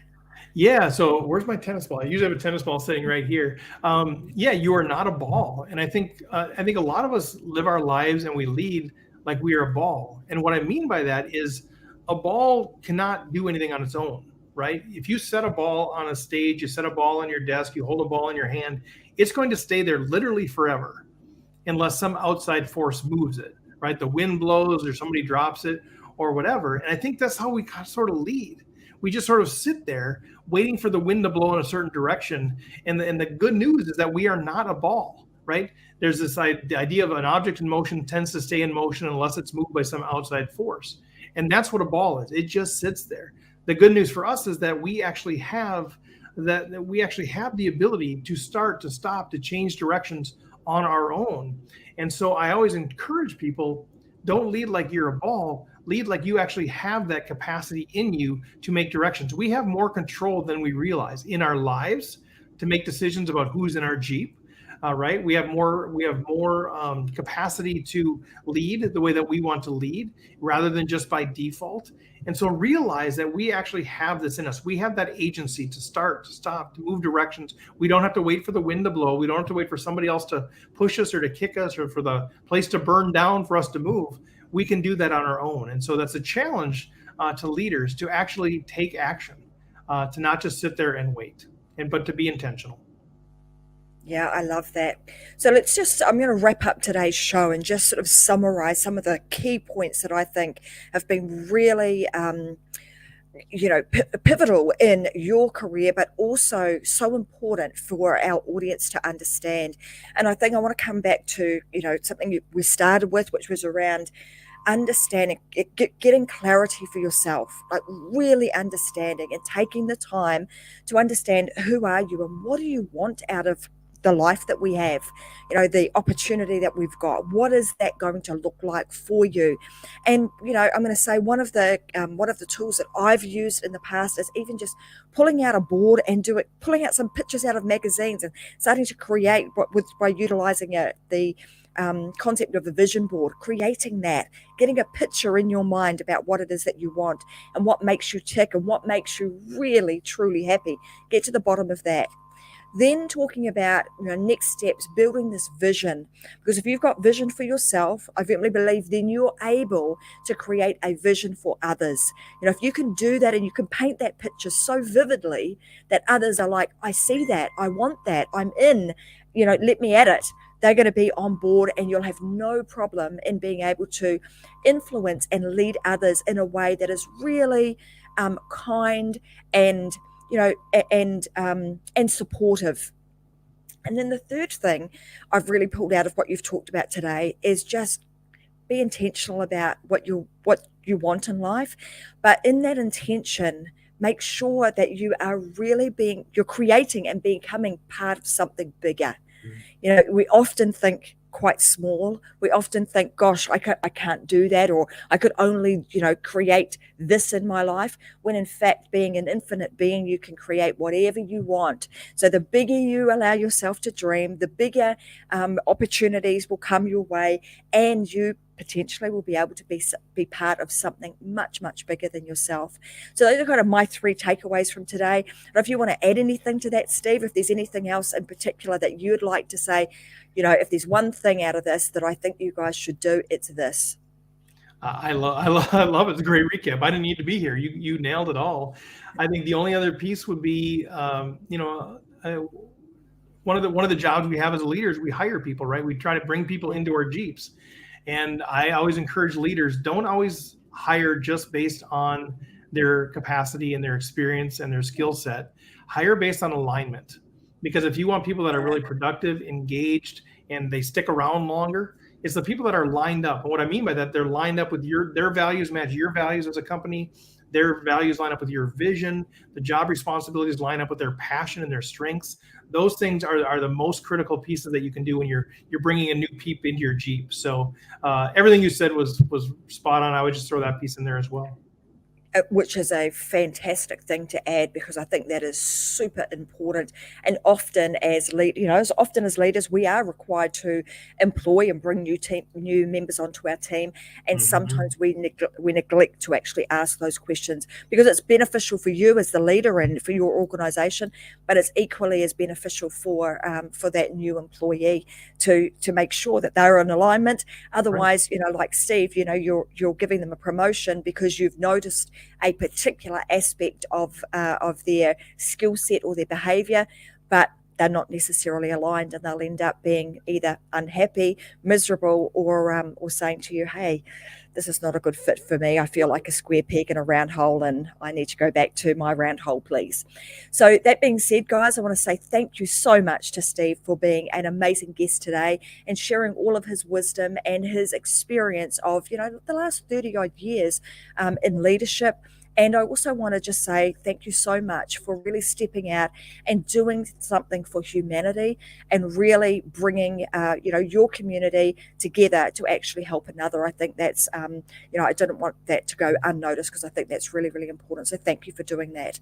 Yeah. So where's my tennis ball? I usually have a tennis ball sitting right here. Yeah, you are not a ball. And I think a lot of us live our lives and we lead like we are a ball. And what I mean by that is a ball cannot do anything on its own, right? If you set a ball on a stage, you set a ball on your desk, you hold a ball in your hand, it's going to stay there literally forever unless some outside force moves it, right? The wind blows or somebody drops it or whatever. And I think that's how we sort of lead. We just sort of sit there waiting for the wind to blow in a certain direction. And the good news is that we are not a ball, right? There's this idea of an object in motion tends to stay in motion unless it's moved by some outside force. And that's what a ball is. It just sits there. The good news for us is that we actually have the ability to start, to stop, to change directions on our own. And so I always encourage people, don't lead like you're a ball, lead like you actually have that capacity in you to make directions. We have more control than we realize in our lives to make decisions about who's in our Jeep. Right? We have more capacity to lead the way that we want to lead rather than just by default. And so realize that we actually have this in us. We have that agency to start, to stop, to move directions. We don't have to wait for the wind to blow. We don't have to wait for somebody else to push us or to kick us or for the place to burn down for us to move. We can do that on our own. And so that's a challenge to leaders, to actually take action, to not just sit there and wait, but to be intentional. Yeah, I love that. So I'm going to wrap up today's show and just sort of summarize some of the key points that I think have been really, pivotal in your career, but also so important for our audience to understand. And I think I want to come back to, something we started with, which was around understanding, getting clarity for yourself, like really understanding and taking the time to understand who are you and what do you want out of the life that we have, the opportunity that we've got. What is that going to look like for you? And I'm going to say one of the tools that I've used in the past is even just pulling out a board and pulling out some pictures out of magazines and starting to create by utilizing the concept of a vision board, creating that, getting a picture in your mind about what it is that you want and what makes you tick and what makes you really, truly happy. Get to the bottom of that. Then talking about next steps, building this vision. Because if you've got vision for yourself, I firmly believe then you're able to create a vision for others. If you can do that and you can paint that picture so vividly that others are like, I see that, I want that, I'm in, let me at it. They're going to be on board and you'll have no problem in being able to influence and lead others in a way that is really kind and and supportive. And then the third thing I've really pulled out of what you've talked about today is just be intentional about what you want in life. But in that intention, make sure that you're creating and becoming part of something bigger. We often think quite small. We often think, gosh, I can't do that, or I could only, create this in my life, when in fact, being an infinite being, you can create whatever you want. So the bigger you allow yourself to dream, the bigger opportunities will come your way, and you potentially will be able to be part of something much, much bigger than yourself. So those are kind of my 3 takeaways from today. And if you want to add anything to that, Steve, if there's anything else in particular that you'd like to say, if there's one thing out of this that I think you guys should do, it's this. I love it. It's a great recap. I didn't need to be here. You nailed it all. I think the only other piece would be, one of the jobs we have as leaders, we hire people, right? We try to bring people into our Jeeps. And I always encourage leaders, don't always hire just based on their capacity and their experience and their skill set. Hire based on alignment. Because if you want people that are really productive, engaged, and they stick around longer, it's the people that are lined up. And what I mean by that, they're lined up with their values match your values as a company. Their values line up with your vision. The job responsibilities line up with their passion and their strengths. Those things are the most critical pieces that you can do when you're bringing a new peep into your Jeep. So everything you said was spot on. I would just throw that piece in there as well. Which is a fantastic thing to add, because I think that is super important. And often as leaders, we are required to employ and bring new members onto our team, and sometimes we neglect to actually ask those questions, because it's beneficial for you as the leader and for your organization, but it's equally as beneficial for that new employee to make sure that they're in alignment. Otherwise, right, like Steve, you're giving them a promotion because you've noticed a particular aspect of their skill set or their behavior, but they're not necessarily aligned, and they'll end up being either unhappy, miserable, or saying to you, hey, this is not a good fit for me. I feel like a square peg in a round hole, and I need to go back to my round hole, please. So that being said, guys, I want to say thank you so much to Steve for being an amazing guest today and sharing all of his wisdom and his experience of, the last 30 odd years in leadership. And I also want to just say thank you so much for really stepping out and doing something for humanity, and really bringing, your community together to actually help another. I think that's, I didn't want that to go unnoticed, because I think that's really, really important. So thank you for doing that.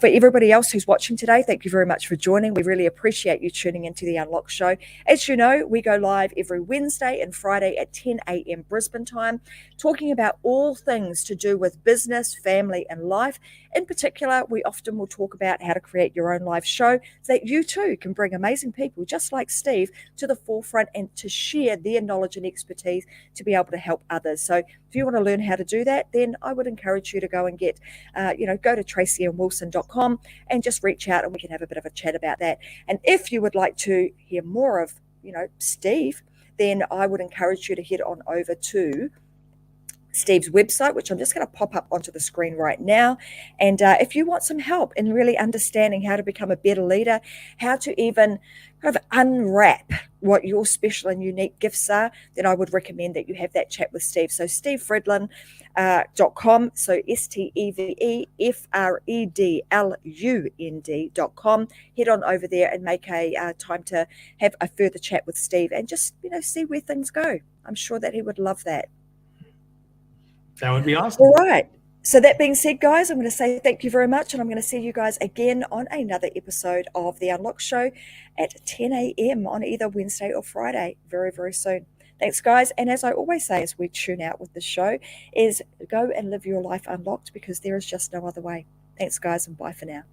For everybody else who's watching today, thank you very much for joining. We really appreciate you tuning into the Unlock Show. As you know, we go live every Wednesday and Friday at 10 a.m. Brisbane time, talking about all things to do with business, family, and life. In particular, we often will talk about how to create your own live show so that you too can bring amazing people just like Steve to the forefront and to share their knowledge and expertise to be able to help others. So if you want to learn how to do that, then I would encourage you to go and go to tracyandwilson.com and just reach out, and we can have a bit of a chat about that. And if you would like to hear more of, Steve, then I would encourage you to head on over to Steve's website, which I'm just going to pop up onto the screen right now. And if you want some help in really understanding how to become a better leader, how to even kind of unwrap what your special and unique gifts are, then I would recommend that you have that chat with Steve. So stevefredlund.com, so stevefredlund.com. Head on over there and make a time to have a further chat with Steve, and just see where things go. I'm sure that he would love that. That would be awesome. All right. So that being said, guys, I'm going to say thank you very much, and I'm going to see you guys again on another episode of The Unlock Show at 10 a.m. on either Wednesday or Friday very, very soon. Thanks, guys. And as I always say as we tune out with the show, is go and live your life unlocked, because there is just no other way. Thanks, guys, and bye for now.